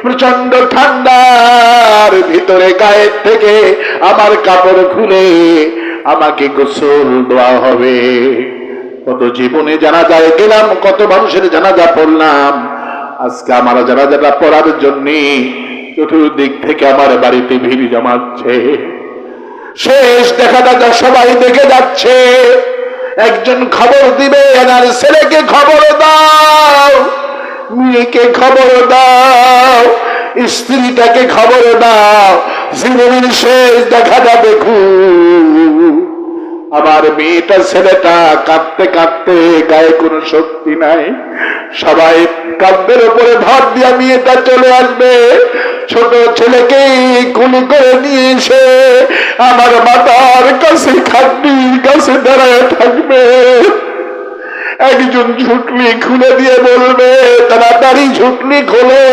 প্রচন্ড ঠান্ডার ভিতরে গায়ের থেকে আমার কাপড় খুলে আমাকে গোসল দেওয়া হবে। কত জীবনে জানাজায় গেলাম, কত মানুষের জানাজা পড়লাম, আজকে আমার জানাজাটা পড়ার জন্য চতুর্দিক থেকে আমার বাড়িতে ভিড় জমাচ্ছে। শেষ দেখাটা সবাই দেখে যাচ্ছে। একজন খবর দিবে, এনার ছেলেকে খবর দাও, মেয়েকে খবর দাও, স্ত্রীটাকে খবর দাও, জীবনের শেষ দেখাটা দেখুন। আমার মেয়েটা ছেলেটা কাঁদতে কাঁদতে, গায়ে কোনো শক্তি নাই, সবাই কাঁধের উপরে ভর দিয়া মেয়েটা চলে আসবে। ছোট ছেলেকে কোলে করে নিয়ে এসে আমার মাথার কাছে খাটনির কাছে দাঁড়ায় থাকবে। একজন ঝুটলি খুলে দিয়ে বলবে, তাড়াতাড়ি ঝুটলি খোলো,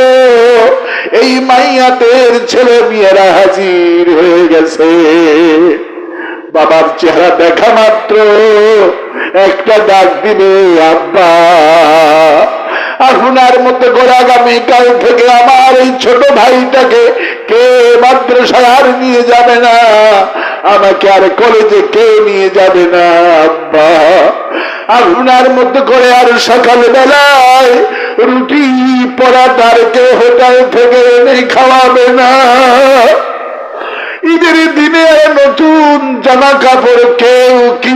এই মাইয়াতের ছেলে মেয়েরা হাজির হয়ে গেছে। বাবার চেহারা দেখা মাত্র একটা ডাক দিবে, আব্বা। আপনার মতো করে আগামীকাল থেকে আমার এই ছোট ভাইটাকে কে মাদ্রাসায় আর নিয়ে যাবে না, আমাকে আর কলেজে কে নিয়ে যাবে না আব্বা। আপনার মতো করে আর সকাল বেলায় রুটি পরাটার কে হোটেল থেকে এনে খাওয়াবে না। ঈদের দিনে নতুন জামা কাপড় কেউ কিনে